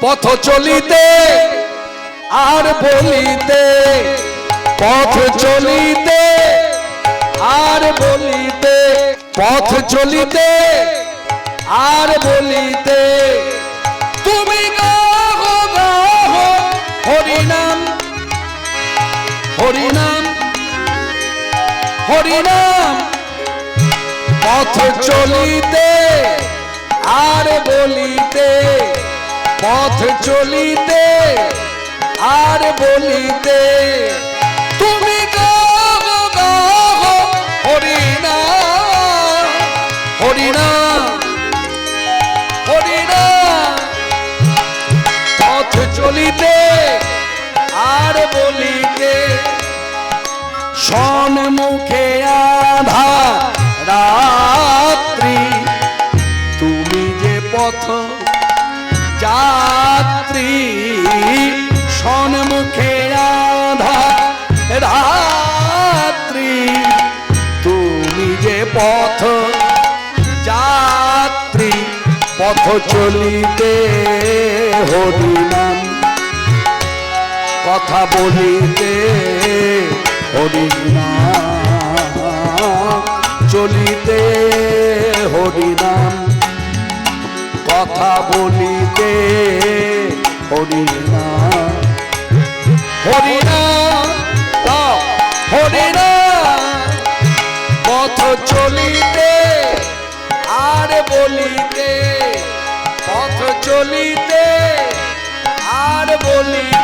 পথ চলিতে আর বলিতে, পথ চলিতে আর বলিতে, পথ চলিতে আর বলিতে তুমি গাও গাও হরিনাম, হরিনাম, হরিনাম। পথ চলিতে আর বলিতে, পথ চলিতে আর বলিতে তুমি গাও গাও হরিনাম, হরিনাম, হরিনাম। পথ চলিতে আর বলিতে সম্মুখে আঁধার রাত্রি, তুমি যে পথ যাত্রী, সম্মুখে আঁধার রাত্রি, তুমি যে পথ যাত্রী। পথ চলিতে হরিনাম, কথা বলিতে হরিনাম, চলিতে হরিনাম, কথা বলিতে হরিনাম, হরিনাম, হরিনাম। পথ চলিতে আর বলিতে, পথ চলিতে আর বলিতে